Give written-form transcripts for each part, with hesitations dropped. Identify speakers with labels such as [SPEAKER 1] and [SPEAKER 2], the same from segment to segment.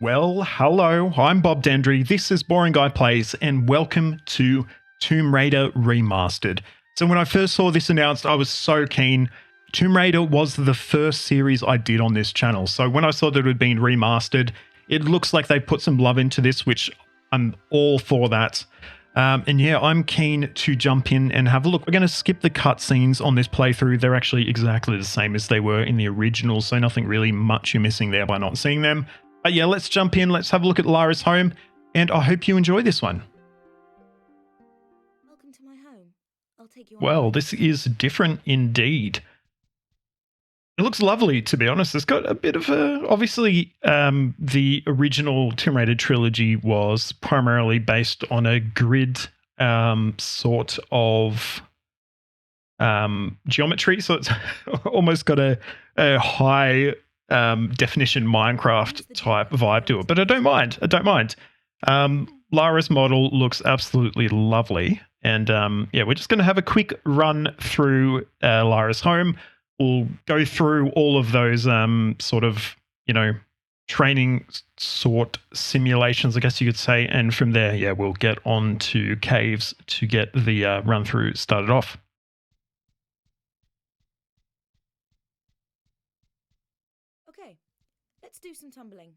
[SPEAKER 1] Well, hello, I'm Bob Dendry, this is Boring Guy Plays, and welcome to Tomb Raider Remastered. So when I first saw this announced, I was so keen. Tomb Raider was the first series I did on this channel, so when I saw that it had been remastered, it looks like they put some love into this, which I'm all for that. And yeah, I'm keen to jump in and have a look. We're going to skip the cutscenes on this playthrough. They're actually exactly the same as they were in the original, so nothing really much you're missing there by not seeing them. But yeah, let's jump in. Let's have a look at Lara's home, and I hope you enjoy this one.
[SPEAKER 2] Welcome to my home. I'll take you on.
[SPEAKER 1] Well, this is different indeed. It looks lovely, to be honest. It's got a bit of a... Obviously, the original Tomb Raider trilogy was primarily based on a grid sort of geometry, so it's almost got a high definition Minecraft type vibe to it. But I don't mind. Lara's model looks absolutely lovely. And yeah, we're just going to have a quick run through Lara's home. We'll go through all of those sort of, training sort simulations, I guess you could say. And from there, yeah, we'll get on to caves to get the run through started off.
[SPEAKER 2] Okay, let's do some tumbling.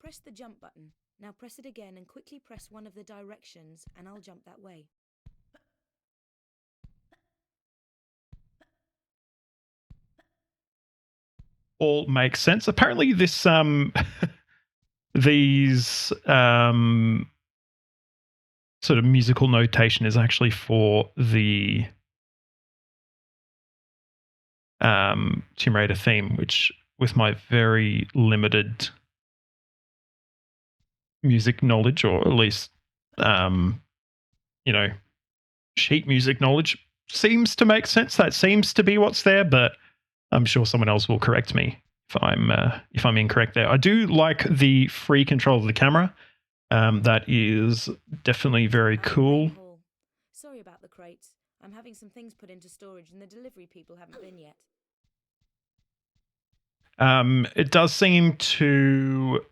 [SPEAKER 2] Press the jump button. Now press it again and quickly press one of the directions and I'll jump that way.
[SPEAKER 1] All makes sense. Apparently this these sort of musical notation is actually for the Tomb Raider theme, which with my very limited music knowledge, or at least sheet music knowledge, seems to make sense. That seems to be what's there, but I'm sure someone else will correct me if I'm incorrect there. I do like the free control of the camera. That is definitely very cool.
[SPEAKER 2] Sorry about the crates. I'm having some things put into storage and the delivery people haven't been yet.
[SPEAKER 1] It does seem to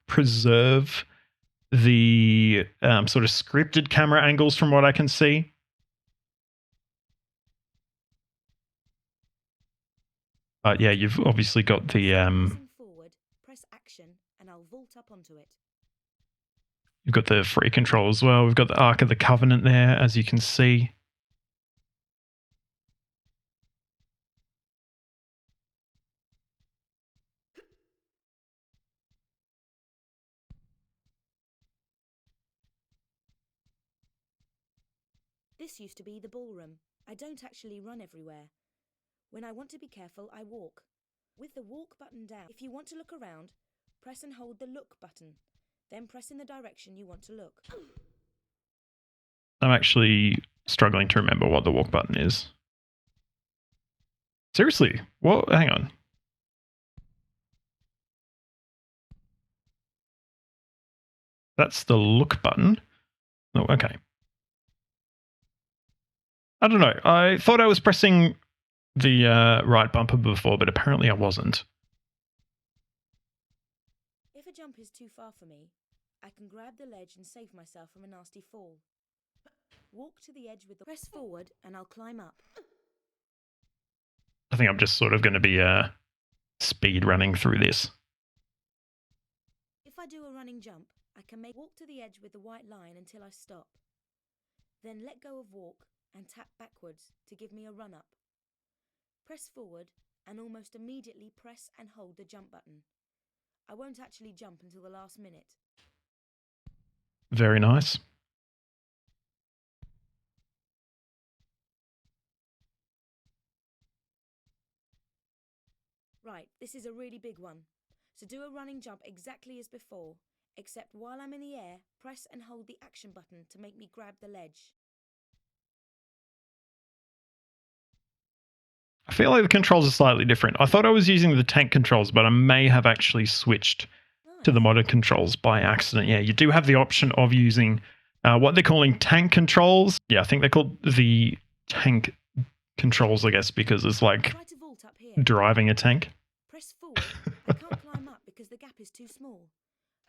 [SPEAKER 1] preserve the sort of scripted camera angles from what I can see. But yeah, you've obviously got the
[SPEAKER 2] forward, press action, and I'll vault up onto it.
[SPEAKER 1] You've got the free control as well. We've got the Ark of the Covenant there, as you can see.
[SPEAKER 2] This used to be the ballroom. I don't actually run everywhere. When I want to be careful, I walk. With the walk button down, if you want to look around, press and hold the look button. Then press in the direction you want to look.
[SPEAKER 1] I'm actually struggling to remember what the walk button is. Seriously? Well, hang on. That's the look button. Oh, okay. I don't know. I thought I was pressing the right bumper before, but apparently I wasn't.
[SPEAKER 2] If a jump is too far for me, I can grab the ledge and save myself from a nasty fall. Walk to the edge with the press forward and I'll climb up.
[SPEAKER 1] I think I'm just sort of going to be speed running through this.
[SPEAKER 2] If I do a running jump, I can walk to the edge with the white line until I stop. Then let go of walk and tap backwards to give me a run up. Press forward and almost immediately press and hold the jump button. I won't actually jump until the last minute.
[SPEAKER 1] Very nice.
[SPEAKER 2] Right, this is a really big one. So do a running jump exactly as before, except while I'm in the air, press and hold the action button to make me grab the ledge.
[SPEAKER 1] I feel like the controls are slightly different. I thought I was using the tank controls, but I may have actually switched to the modern controls by accident. Yeah, you do have the option of using what they're calling tank controls. Yeah, I think they're called the tank controls, I guess, because it's like driving a tank.
[SPEAKER 2] Press forward. I can't climb up because the gap is too small.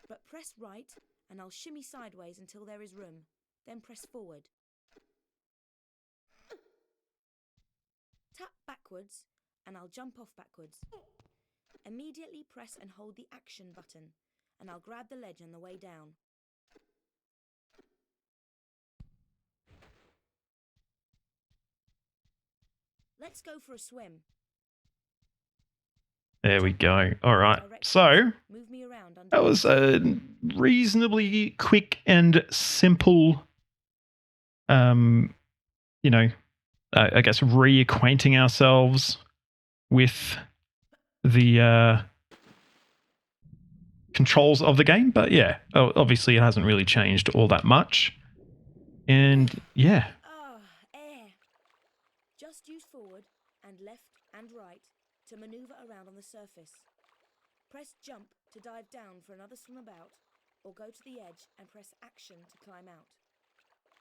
[SPEAKER 2] But press right and I'll shimmy sideways until there is room. Then press forward. Tap backwards and I'll jump off backwards. Immediately press and hold the action button and I'll grab the ledge on the way down. Let's go for a swim.
[SPEAKER 1] There we go. All right. So
[SPEAKER 2] Move me around under
[SPEAKER 1] that was a reasonably quick and simple, I guess reacquainting ourselves with the controls of the game. But yeah, obviously it hasn't really changed all that much. And yeah.
[SPEAKER 2] Air. Just use forward and left and right to maneuver around on the surface. Press jump to dive down for another swim about, or go to the edge and press action to climb out.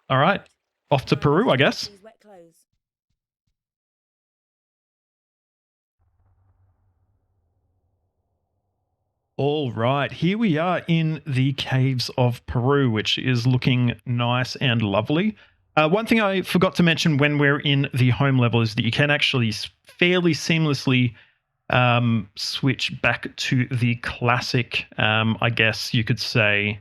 [SPEAKER 1] All right. Off to Peru, I guess.
[SPEAKER 2] These wet clothes.
[SPEAKER 1] All right, here we are in the caves of Peru, which is looking nice and lovely. One thing I forgot to mention when we're in the home level is that you can actually fairly seamlessly switch back to the classic, I guess you could say,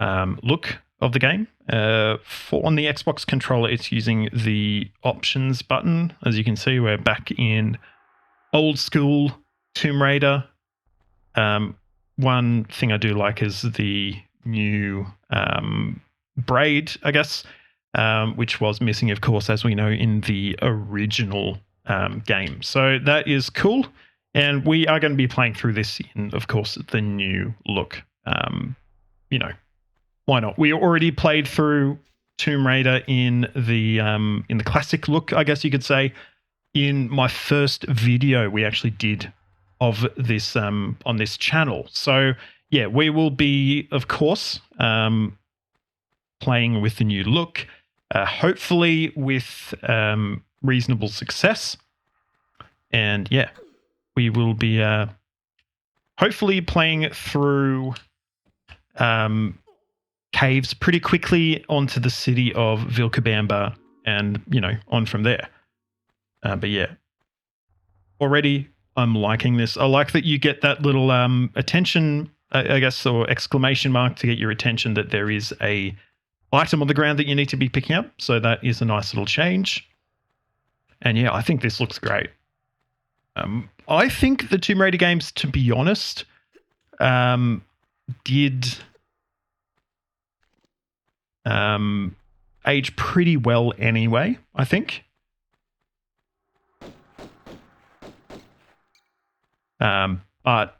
[SPEAKER 1] look of the game. On the Xbox controller, it's using the options button. As you can see, we're back in old school Tomb Raider. One thing I do like is the new braid, I guess, which was missing, of course, as we know, in the original game. So that is cool. And we are going to be playing through this in, of course, the new look. Why not? We already played through Tomb Raider in the classic look, I guess you could say. In my first video, we actually did of this on this channel. So yeah, we will be, of course, playing with the new look, hopefully with reasonable success. And yeah, we will be hopefully playing through caves pretty quickly onto the city of Vilcabamba and, on from there. But yeah, already I'm liking this. I like that you get that little attention, I guess, or exclamation mark to get your attention that there is a item on the ground that you need to be picking up. So that is a nice little change. And yeah, I think this looks great. I think the Tomb Raider games, to be honest, did age pretty well anyway, I think. But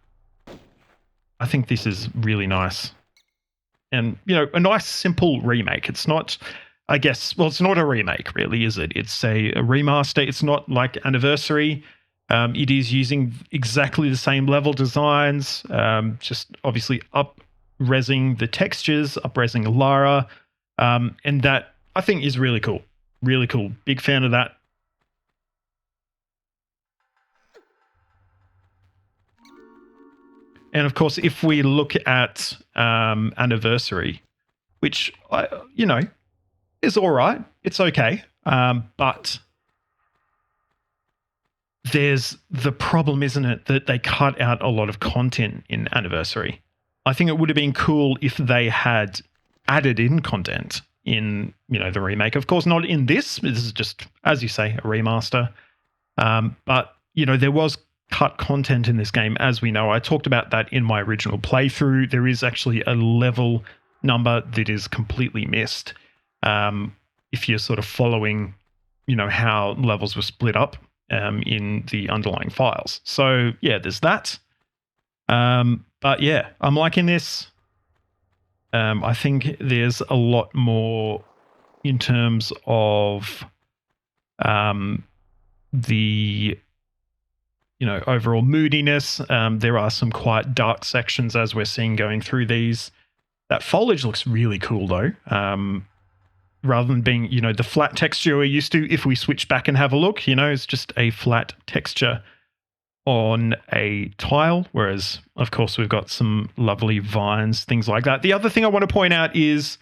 [SPEAKER 1] I think this is really nice. And, a nice simple remake. It's not, I guess, well, it's not a remake, really, is it? It's a remaster. It's not like Anniversary. It is using exactly the same level designs, just obviously up-resing the textures, up-resing Lara. And that, I think, is really cool. Really cool. Big fan of that. And of course, if we look at Anniversary, which, is all right. It's okay. But there's the problem, isn't it, that they cut out a lot of content in Anniversary. I think it would have been cool if they had added in content in, the remake. Of course, not in this. This is just, as you say, a remaster. But, there was cut content in this game, as we know. I talked about that in my original playthrough. There is actually a level number that is completely missed. If you're sort of following, how levels were split up in the underlying files. So yeah, there's that. But yeah, I'm liking this. I think there's a lot more in terms of the overall moodiness. There are some quite dark sections as we're seeing going through these. That foliage looks really cool though. Rather than being, the flat texture we're used to, if we switch back and have a look, it's just a flat texture. on a tile, whereas, of course, we've got some lovely vines, things like that. The other thing I want to point out is,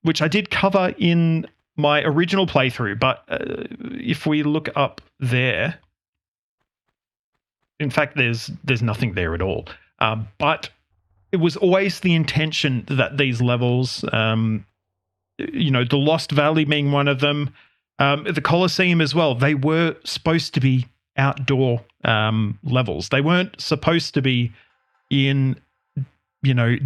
[SPEAKER 1] which I did cover in my original playthrough, but if we look up there, in fact, there's nothing there at all. But it was always the intention that these levels, the Lost Valley being one of them, the Colosseum as well, they were supposed to be outdoor levels. They weren't supposed to be in,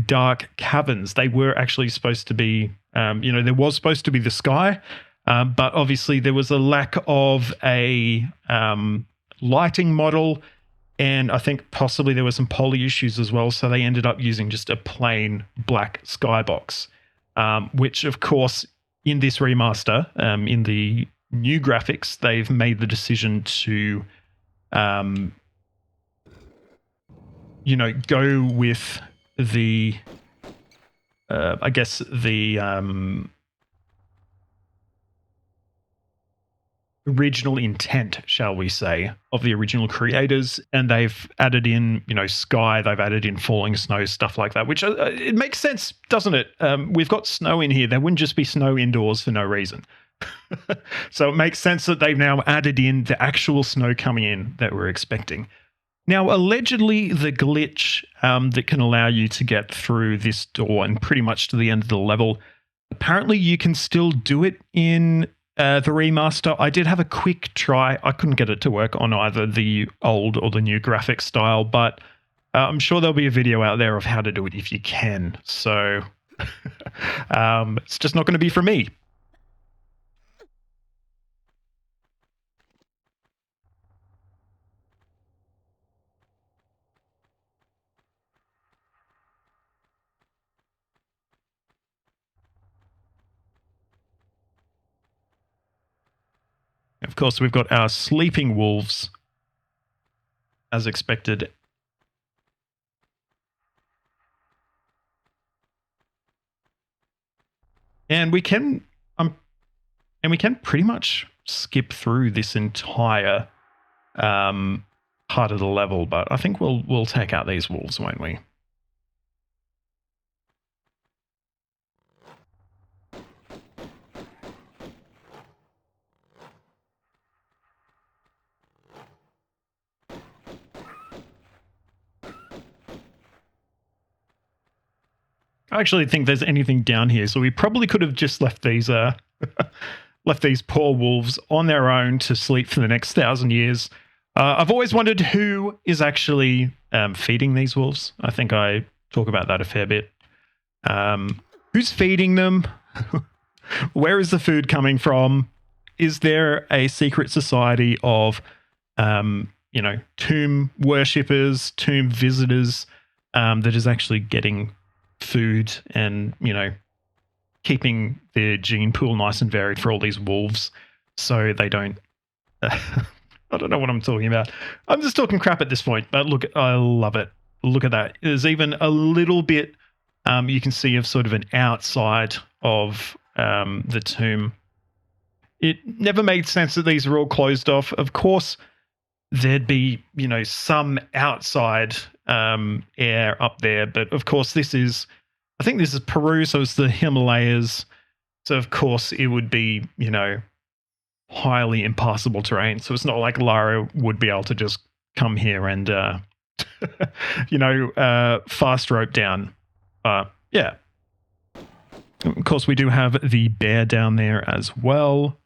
[SPEAKER 1] dark caverns. They were actually supposed to be, there was supposed to be the sky, but obviously there was a lack of a lighting model, and I think possibly there were some poly issues as well, so they ended up using just a plain black skybox, which, of course, in this remaster, in the new graphics, they've made the decision to, go with the, original intent, shall we say, of the original creators, and they've added in, sky, they've added in falling snow, stuff like that, which it makes sense, doesn't it? We've got snow in here. There wouldn't just be snow indoors for no reason. So it makes sense that they've now added in the actual snow coming in that we're expecting. Now, allegedly, the glitch that can allow you to get through this door and pretty much to the end of the level, apparently you can still do it in the remaster. I did have a quick try. I couldn't get it to work on either the old or the new graphic style, but I'm sure there'll be a video out there of how to do it if you can. So it's just not going to be for me. Of course, we've got our sleeping wolves, as expected. And we can pretty much skip through this entire part of the level, but I think we'll take out these wolves, won't we? I actually think there's anything down here, so we probably could have just left these left these poor wolves on their own to sleep for the next 1,000 years. I've always wondered who is actually feeding these wolves. I think I talk about that a fair bit. Who's feeding them? Where is the food coming from? Is there a secret society of, tomb worshippers, tomb visitors that is actually getting food and, keeping their gene pool nice and varied for all these wolves so they don't... I don't know what I'm talking about. I'm just talking crap at this point, but look, I love it. Look at that. There's even a little bit you can see of sort of an outside of the tomb. It never made sense that these were all closed off. Of course, there'd be, some outside air up there, but of course I think this is Peru, so it's the Himalayas. So of course it would be, highly impassable terrain. So it's not like Lara would be able to just come here and, fast rope down. Yeah. Of course, we do have the bear down there as well.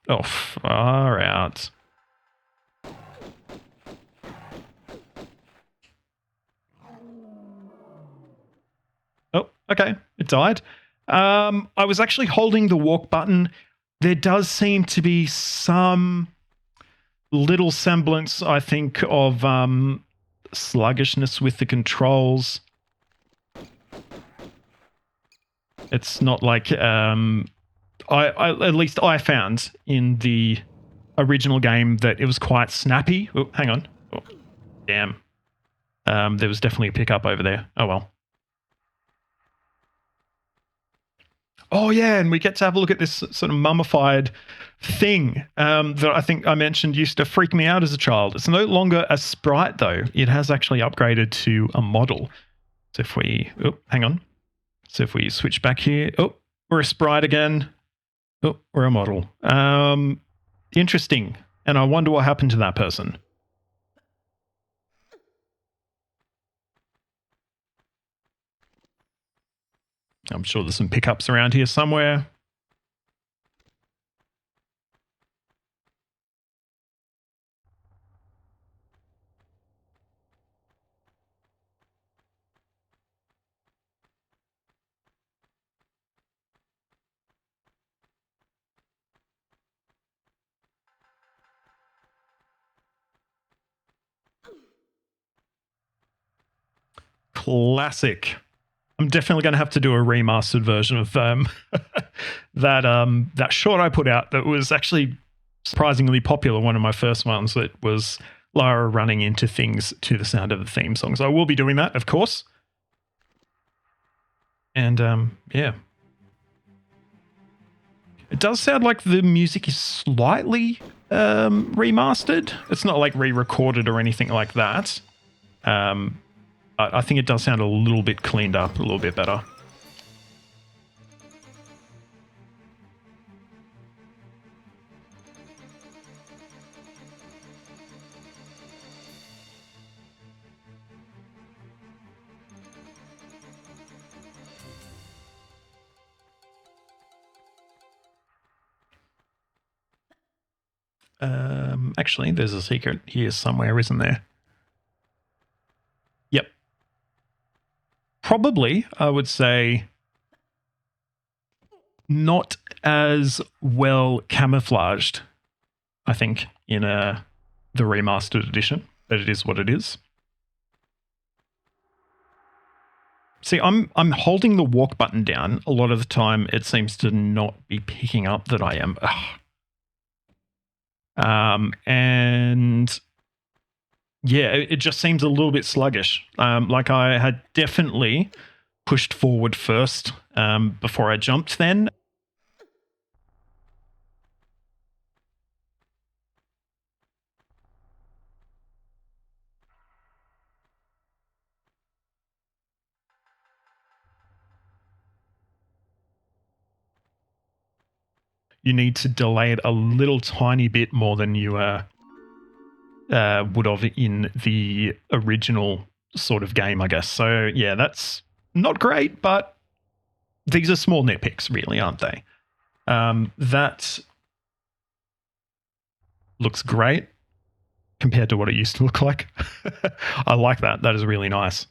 [SPEAKER 1] Oh, far out. Oh, okay. It died. I was actually holding the walk button. There does seem to be some little semblance, I think, of sluggishness with the controls. It's not like at least I found in the original game that it was quite snappy. Oh, hang on. Oh, damn. There was definitely a pickup over there. Oh well. Oh yeah, and we get to have a look at this sort of mummified thing that I think I mentioned used to freak me out as a child. It's no longer a sprite though. It has actually upgraded to a model. So if we, oh, hang on. So if we switch back here, oh, we're a sprite again. Oh, we're a model. Interesting. And I wonder what happened to that person. I'm sure there's some pickups around here somewhere. Classic. I'm definitely going to have to do a remastered version of that short I put out that was actually surprisingly popular. One of my first ones that was Lara running into things to the sound of the theme song. So I will be doing that, of course. And yeah, it does sound like the music is slightly remastered. It's not like re-recorded or anything like that. I think it does sound a little bit cleaned up, a little bit better. Actually, there's a secret here somewhere, isn't there? Yep. Probably, I would say, not as well camouflaged, I think, in the remastered edition, but it is what it is. See, I'm holding the walk button down. A lot of the time, it seems to not be picking up that I am. And yeah, it just seems a little bit sluggish. Like I had definitely pushed forward first before I jumped then. You need to delay it a little tiny bit more than you would have in the original sort of game, I guess. So yeah, that's not great, but these are small nitpicks, really, aren't they? That looks great compared to what it used to look like. I like that. That is really nice.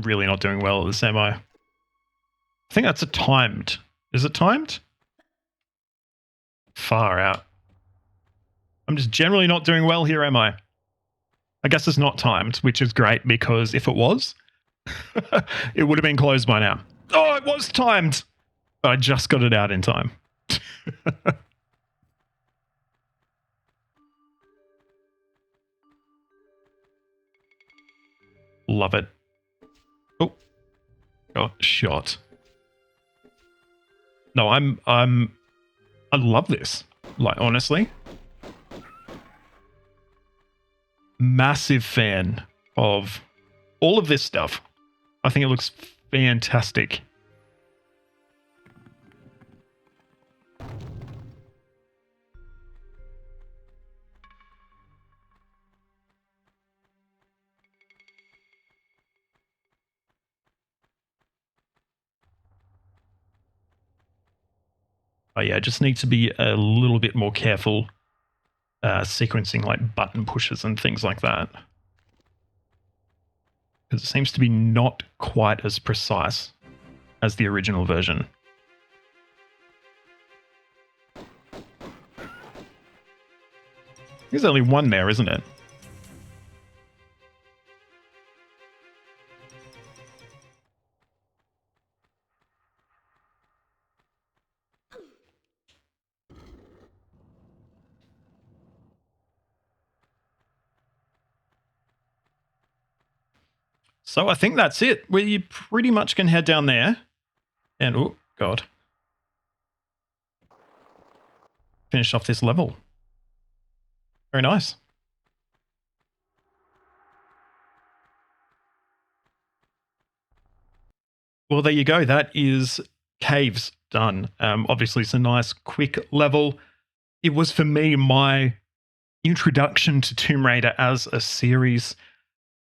[SPEAKER 1] Really not doing well at this, am I? I think that's a timed. Is it timed? Far out. I'm just generally not doing well here, am I? I guess it's not timed, which is great because if it was, it would have been closed by now. Oh, it was timed. But I just got it out in time. Love it. Oh, got shot. No, I love this. Like, honestly. Massive fan of all of this stuff. I think it looks fantastic. Oh yeah, just need to be a little bit more careful sequencing like button pushes and things like that. because it seems to be not quite as precise as the original version. There's only one there, isn't it? So I think that's it. We pretty much can head down there. And, oh, God. Finish off this level. Very nice. Well, there you go. That is Caves done. Obviously, it's a nice, quick level. It was, for me, my introduction to Tomb Raider as a series.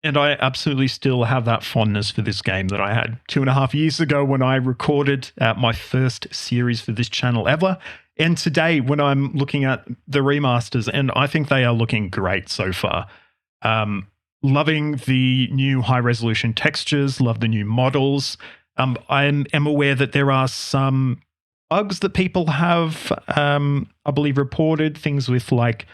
[SPEAKER 1] And I absolutely still have that fondness for this game that I had 2.5 years ago when I recorded my first series for this channel ever. And today, when I'm looking at the remasters, and I think they are looking great so far. Loving the new high-resolution textures, love the new models. I am aware that there are some bugs that people have, I believe, reported, things with like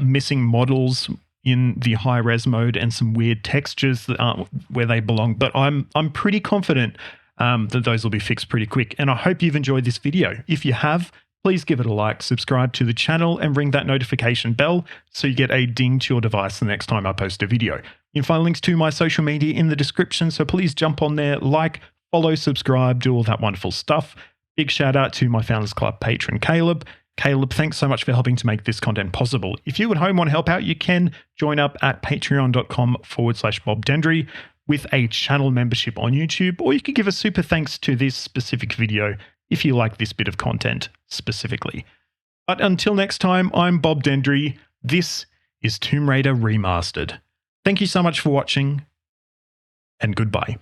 [SPEAKER 1] missing models in the high-res mode and some weird textures that aren't where they belong. But I'm pretty confident that those will be fixed pretty quick. And I hope you've enjoyed this video. If you have, please give it a like, subscribe to the channel, and ring that notification bell so you get a ding to your device the next time I post a video. You can find links to my social media in the description, so please jump on there, like, follow, subscribe, do all that wonderful stuff. Big shout out to my Founders Club patron, Caleb. Caleb, thanks so much for helping to make this content possible. If you at home want to help out, you can join up at patreon.com/BobDendry with a channel membership on YouTube, or you could give a super thanks to this specific video if you like this bit of content specifically. But until next time, I'm Bob Dendry. This is Tomb Raider Remastered. Thank you so much for watching, and goodbye.